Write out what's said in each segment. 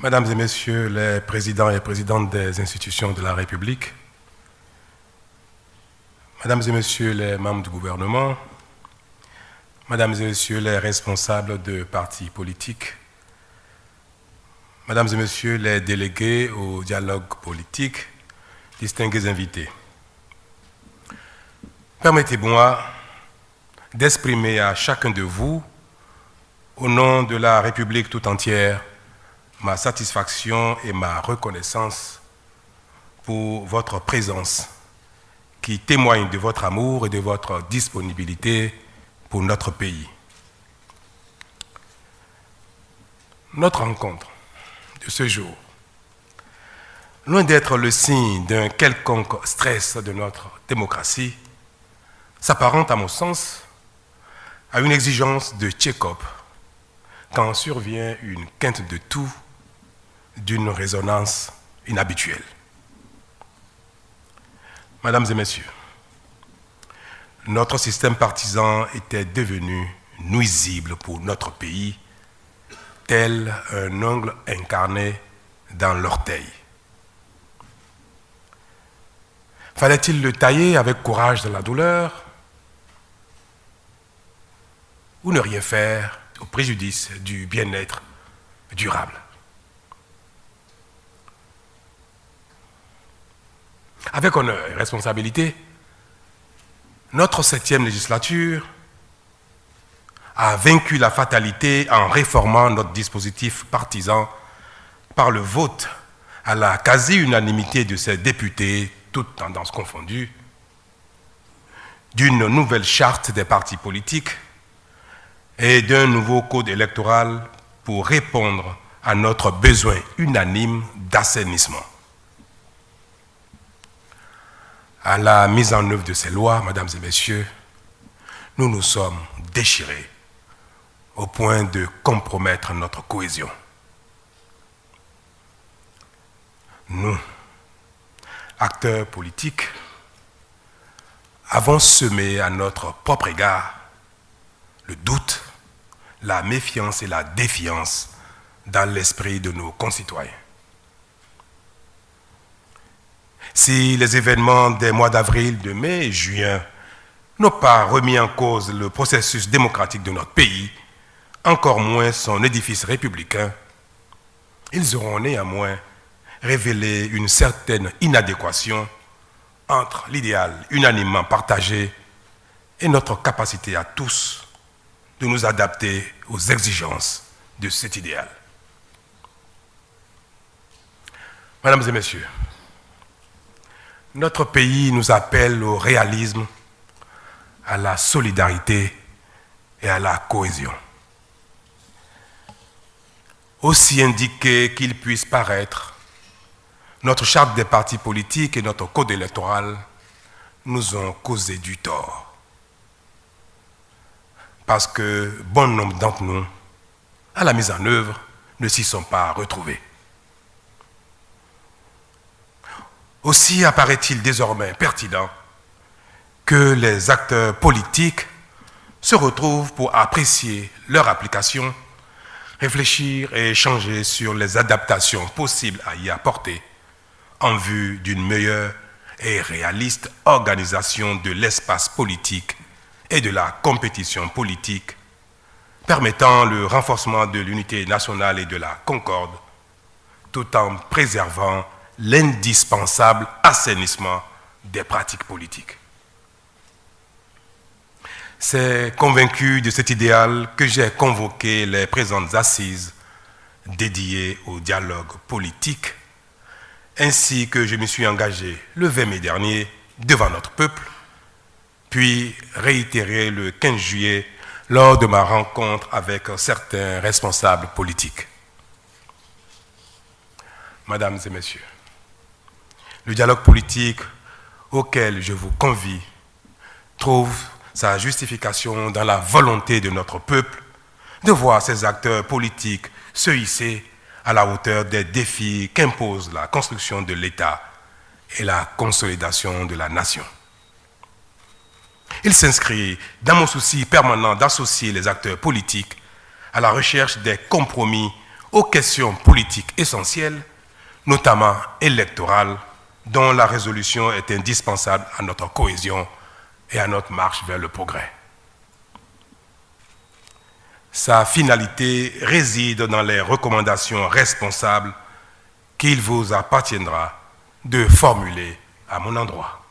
Mesdames et Messieurs les présidents et présidentes des institutions de la République, Mesdames et Messieurs les membres du gouvernement, Mesdames et Messieurs les responsables de partis politiques, Mesdames et Messieurs les délégués au dialogue politique, distingués invités, permettez-moi d'exprimer à chacun de vous, au nom de la République tout entière, ma satisfaction et ma reconnaissance pour votre présence qui témoigne de votre amour et de votre disponibilité pour notre pays. Notre rencontre de ce jour, loin d'être le signe d'un quelconque stress de notre démocratie, s'apparente à mon sens à une exigence de check-up quand survient une quinte de tout d'une résonance inhabituelle. Mesdames et Messieurs, notre système partisan était devenu nuisible pour notre pays, tel un ongle incarné dans l'orteil. Fallait-il le tailler avec courage dans la douleur ou ne rien faire au préjudice du bien-être durable? Avec honneur et responsabilité, notre 7e législature a vaincu la fatalité en réformant notre dispositif partisan par le vote à la quasi-unanimité de ses députés, toutes tendances confondues, d'une nouvelle charte des partis politiques et d'un nouveau code électoral pour répondre à notre besoin unanime d'assainissement. À la mise en œuvre de ces lois, Mesdames et Messieurs, nous nous sommes déchirés au point de compromettre notre cohésion. Nous, acteurs politiques, avons semé à notre propre égard le doute, la méfiance et la défiance dans l'esprit de nos concitoyens. Si les événements des mois d'avril, de mai et juin n'ont pas remis en cause le processus démocratique de notre pays, encore moins son édifice républicain, ils auront néanmoins révélé une certaine inadéquation entre l'idéal unanimement partagé et notre capacité à tous de nous adapter aux exigences de cet idéal. Mesdames et Messieurs, notre pays nous appelle au réalisme, à la solidarité et à la cohésion. Aussi indiqué qu'il puisse paraître, notre charte des partis politiques et notre code électoral nous ont causé du tort. Parce que bon nombre d'entre nous, à la mise en œuvre, ne s'y sont pas retrouvés. Aussi apparaît-il désormais pertinent que les acteurs politiques se retrouvent pour apprécier leur application, réfléchir et échanger sur les adaptations possibles à y apporter en vue d'une meilleure et réaliste organisation de l'espace politique et de la compétition politique, permettant le renforcement de l'unité nationale et de la concorde, tout en préservant l'indispensable assainissement des pratiques politiques. C'est convaincu de cet idéal que j'ai convoqué les présentes assises dédiées au dialogue politique, ainsi que je me suis engagé le 20 mai dernier devant notre peuple, puis réitéré le 15 juillet lors de ma rencontre avec certains responsables politiques. Mesdames et Messieurs, le dialogue politique auquel je vous convie trouve sa justification dans la volonté de notre peuple de voir ces acteurs politiques se hisser à la hauteur des défis qu'impose la construction de l'État et la consolidation de la nation. Il s'inscrit dans mon souci permanent d'associer les acteurs politiques à la recherche des compromis aux questions politiques essentielles, notamment électorales, dont la résolution est indispensable à notre cohésion et à notre marche vers le progrès. Sa finalité réside dans les recommandations responsables qu'il vous appartiendra de formuler à mon endroit.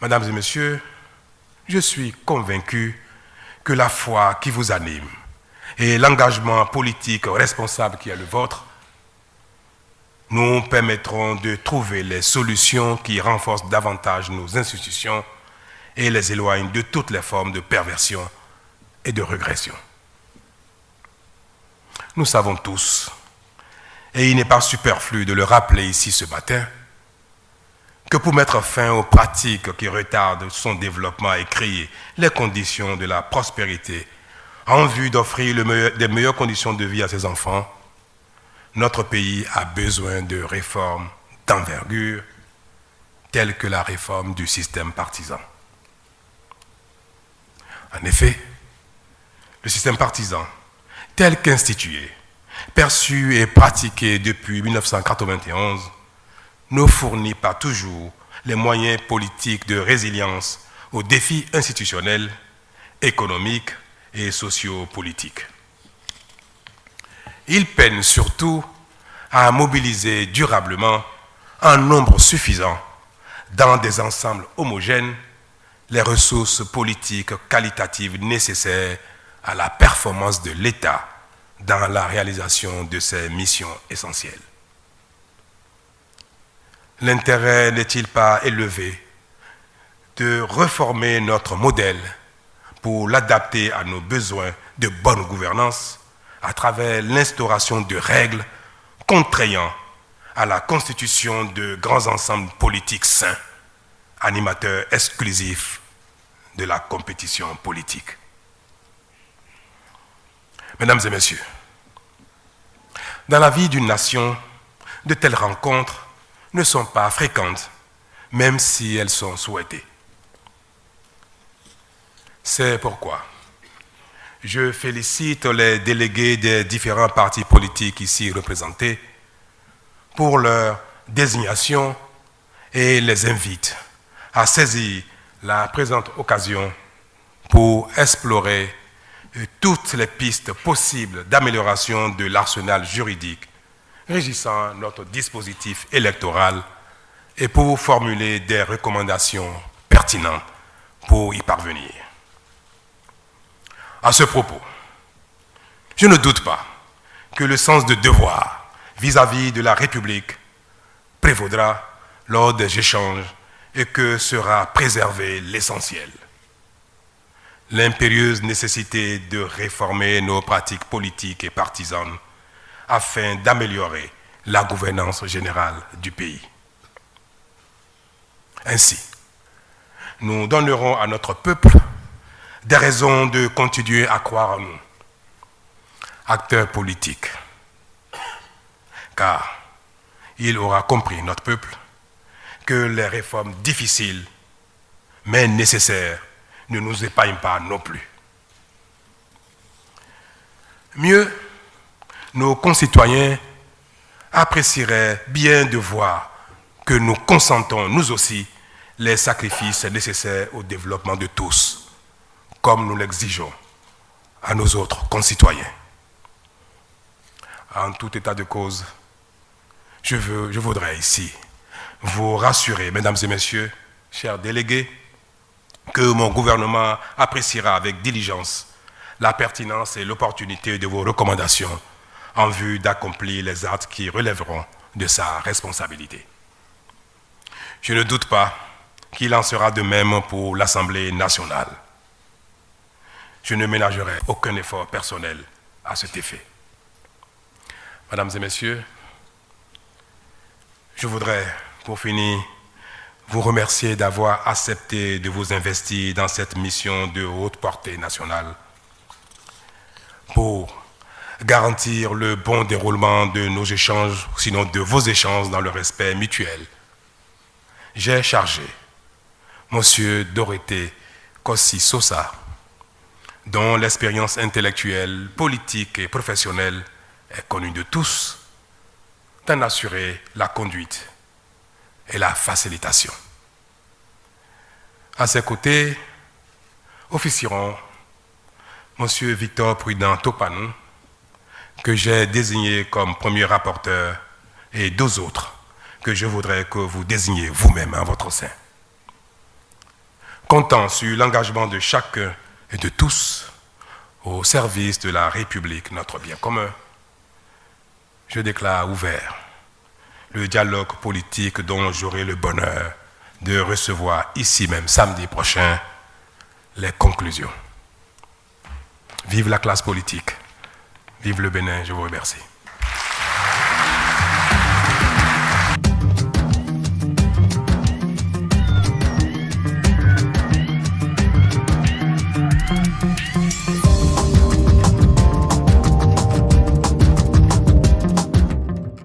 Mesdames et messieurs, je suis convaincu que la foi qui vous anime et l'engagement politique responsable qui est le vôtre nous permettront de trouver les solutions qui renforcent davantage nos institutions et les éloignent de toutes les formes de perversion et de régression. Nous savons tous, et il n'est pas superflu de le rappeler ici ce matin, que pour mettre fin aux pratiques qui retardent son développement et créer les conditions de la prospérité en vue d'offrir des meilleures conditions de vie à ses enfants, notre pays a besoin de réformes d'envergure telles que la réforme du système partisan. En effet, le système partisan, tel qu'institué, perçu et pratiqué depuis 1991, ne fournit pas toujours les moyens politiques de résilience aux défis institutionnels, économiques et sociopolitiques. Il peine surtout à mobiliser durablement un nombre suffisant dans des ensembles homogènes les ressources politiques qualitatives nécessaires à la performance de l'État dans la réalisation de ses missions essentielles. L'intérêt n'est-il pas élevé de réformer notre modèle pour l'adapter à nos besoins de bonne gouvernance à travers l'instauration de règles contraignant à la constitution de grands ensembles politiques sains, animateurs exclusifs de la compétition politique. Mesdames et messieurs, dans la vie d'une nation, de telles rencontres ne sont pas fréquentes, même si elles sont souhaitées. C'est pourquoi je félicite les délégués des différents partis politiques ici représentés pour leur désignation et les invite à saisir la présente occasion pour explorer toutes les pistes possibles d'amélioration de l'arsenal juridique régissant notre dispositif électoral et pour formuler des recommandations pertinentes pour y parvenir. À ce propos, je ne doute pas que le sens de devoir vis-à-vis de la République prévaudra lors des échanges et que sera préservé l'essentiel. L'impérieuse nécessité de réformer nos pratiques politiques et partisanes afin d'améliorer la gouvernance générale du pays. Ainsi, nous donnerons à notre peuple des raisons de continuer à croire en nous, acteurs politiques, car il aura compris, notre peuple, que les réformes difficiles, mais nécessaires, ne nous épargnent pas non plus. Mieux, nos concitoyens apprécieraient bien de voir que nous consentons, nous aussi, les sacrifices nécessaires au développement de tous, comme nous l'exigeons à nos autres concitoyens. En tout état de cause, je voudrais ici vous rassurer, mesdames et messieurs, chers délégués, que mon gouvernement appréciera avec diligence la pertinence et l'opportunité de vos recommandations en vue d'accomplir les actes qui relèveront de sa responsabilité. Je ne doute pas qu'il en sera de même pour l'Assemblée nationale. Je ne ménagerai aucun effort personnel à cet effet. Mesdames et messieurs, je voudrais, pour finir, vous remercier d'avoir accepté de vous investir dans cette mission de haute portée nationale pour garantir le bon déroulement de nos échanges, sinon de vos échanges dans le respect mutuel. J'ai chargé M. Dorothée Kossi Sosa dont l'expérience intellectuelle, politique et professionnelle est connue de tous, d'en assurer la conduite et la facilitation. À ses côtés, officieront M. Victor Prudent Topanou, que j'ai désigné comme premier rapporteur, et deux autres que je voudrais que vous désigniez vous-même en votre sein. Comptant sur l'engagement de chacun et de tous au service de la République, notre bien commun, je déclare ouvert le dialogue politique dont j'aurai le bonheur de recevoir ici même samedi prochain les conclusions. Vive la classe politique, vive le Bénin, je vous remercie.